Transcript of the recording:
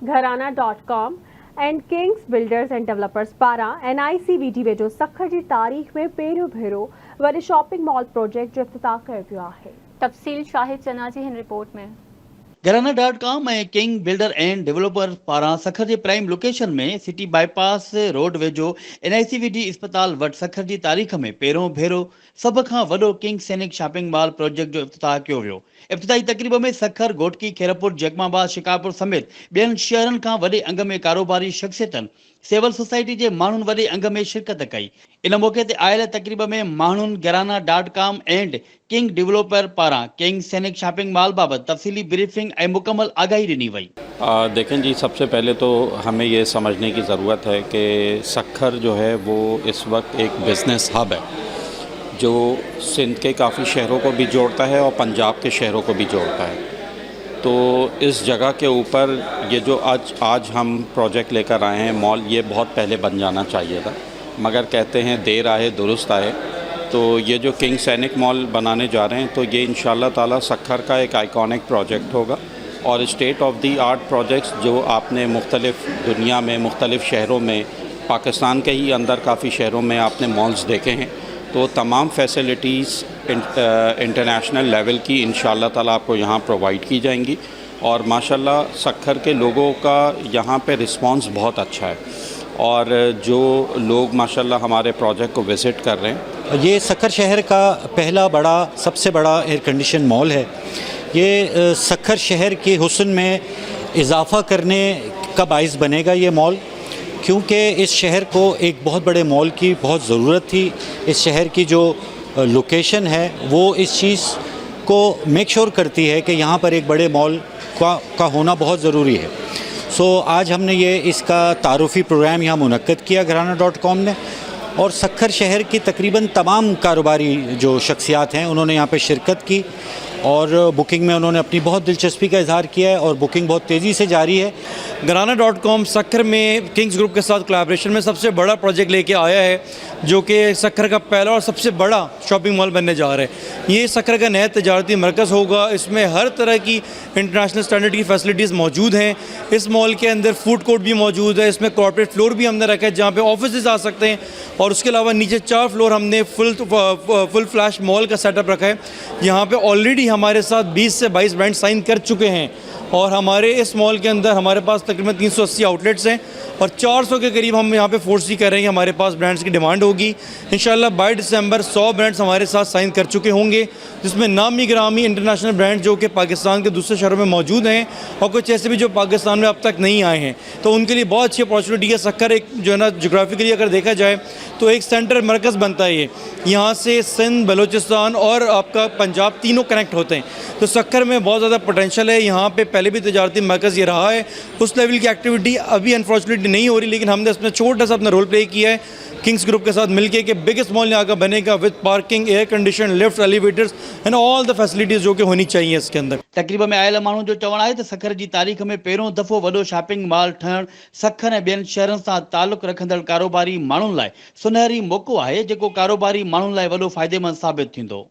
घराना.com and kings builders and developers पारा NICVD वेझो सखर की तारीख़ में पहिरियों भेरो वॾे शॉपिंग मॉल प्रोजेक्ट जो इफ्तिताह कयो वियो आहे। तफ़सील शाहिद चना जी हिन रिपोर्ट में। घराना.com ऐं किंग बिल्डर एंड डेवलपर पारां सखर जे प्राइम लोकेशन में सिटी बाईपास रोड वेझो NICVD अस्पताल वटि सखर की तारीख़ में पहिरियों भेरो सभ खां वॾो किंग सैनिक शॉपिंग मॉल प्रोजेक्ट जो इफ्तिताह कयो वियो। इफ्तिताही तकरीब में सखर, घोटकी, खैरपुर, जैकमाबाद, शिकारपुर समेत ॿियनि शहरनि खां वॾे अंग में कारोबारी शख़्सियतनि, सिविल सोसाइटी के माण्हुनि वॾे अंग में शिरकत कई। इन मौके ते आयल तकरीब में माण्हुनि घराना.com एंड किंग डेवलपर पारां किंग सैनिक शॉपिंग मॉल बाबत तफसीली ब्रीफिंग और मुकम्मल आगाही ॾिनी वई। देखें जी, सबसे पहले तो हमें ये समझने की ज़रूरत है कि सखर जो है वो इस वक्त एक बिज़नेस हब है जो सिंध के काफ़ी शहरों को भी जोड़ता है और पंजाब के शहरों को भी जोड़ता है। तो इस जगह के ऊपर ये जो आज हम प्रोजेक्ट लेकर आए हैं मॉल, ये बहुत पहले बन जाना चाहिए था, मगर कहते हैं देर आए दुरुस्त आए। तो ये जो किंग सैनिक मॉल बनाने जा रहे हैं तो ये इंशाल्लाह ताला सखर का एक आइकॉनिक प्रोजेक्ट होगा और state of the art projects जो आपने मुख्तलिफ दुनिया में मुख्तलिफ शहरों में, पाकिस्तान के ही अंदर काफ़ी शहरों में आपने मॉल्स देखे हैं, तो तमाम फैसिलिटीज़ इंटरनेशनल लेवल की इंशाल्लाह ताला आपको यहाँ प्रोवाइड की जाएंगी। और माशाल्लाह सखर के लोगों का यहाँ पे रिस्पांस बहुत अच्छा है और जो लोग माशाल्लाह हमारे प्रोजेक्ट को विज़िट कर रहे हैं। ये सखर शहर का पहला बड़ा, सबसे बड़ा एयर कंडीशन मॉल है। ये सखर शहर के हुस्न में इजाफ़ा करने का बाइस बनेगा ये मॉल, क्योंकि इस शहर को एक बहुत बड़े मॉल की बहुत ज़रूरत थी। इस शहर की जो लोकेशन है वो इस चीज़ को मेक श्योर करती है कि यहाँ पर एक बड़े मॉल का होना बहुत ज़रूरी है। आज हमने ये इसका तारुफ़ी प्रोग्राम यहाँ मुनक्कद किया घराना.com ने, और सखर शहर की तकरीबन तमाम कारोबारी जो शख्सियात हैं उन्होंने यहाँ पे शिरकत की और बुकिंग में उन्होंने अपनी बहुत दिलचस्पी का इजहार किया है और बुकिंग बहुत तेज़ी से जारी है। घराना.com सखर में किंग्स ग्रुप के साथ कोलैबोरेशन में सबसे बड़ा प्रोजेक्ट लेके आया है जो कि सखर का पहला और सबसे बड़ा शॉपिंग मॉल बनने जा रहा है। ये सखर का नया तजारती मरकज़ होगा। इसमें हर तरह की इंटरनेशनल स्टैंडर्ड की फैसिलिटीज़ मौजूद हैं। इस मॉल के अंदर फूड कोर्ट भी मौजूद है। इसमें कॉर्पोरेट फ्लोर भी हमने रखा है जहाँ पे ऑफिसेज आ सकते हैं और उसके अलावा नीचे 4 फ्लोर हमने फुल फ्लैश मॉल का सेटअप रखा है। यहाँ पे ऑलरेडी हमारे साथ 20 से 22 ब्रांड साइन कर चुके हैं और हमारे इस मॉल के अंदर हमारे पास तकरीबन 380 आउटलेट्स हैं और 400 के करीब हम यहाँ पे फोर्सी कर रहे हैं कि हमारे पास ब्रांड्स की डिमांड होगी। इंशाल्लाह बाय दिसंबर 100 ब्रांड्स हमारे साथ साइन कर चुके होंगे, जिसमें नामी गिरामी इंटरनेशनल ब्रांड जो कि पाकिस्तान के दूसरे शहरों में मौजूद हैं और कुछ ऐसे भी जो पाकिस्तान में अब तक नहीं आए हैं। तो उनके लिए बहुत अच्छी अपॉर्चुनिटी है। सखर एक जो है ना जोग्राफिकली अगर देखा जाए तो एक सेंटर मरकज़ बनता है। ये यहाँ से सिंध, बलूचिस्तान और आपका पंजाब तीनों कनेक्ट होते हैं। तो सखर में बहुत ज़्यादा पोटेंशियल है। यहाँ पे पहले भी तजारती मरकज़ ये रहा है। उस लेवल की एक्टिविटी अभी अनफॉर्चुनेटली नहीं हो रही, लेकिन हमने इसमें छोटा सा अपना रोल प्ले किया है किंग्स ग्रुप के साथ मिलके कि बिगेस्ट मॉल यहाँ का बनेगा with parking, air condition, lift, elevators and all the facilities जो कि होनी चाहिए इसके अंदर। तकरीब में आयल माण्हुनि जो चवणु आहे त सखर जी तारीख़ में पहिरियों दफ़ो वॾो शॉपिंग मॉल ठहण सखर ऐं ॿियनि शहरनि सां ताल्लुक़ रखंदड़ कारोबारी माण्हुनि लाइ सुनहरी मौक़ो आहे जेको कारोबारी माण्हुनि लाइ वॾो फ़ाइदेमंद साबित थींदो।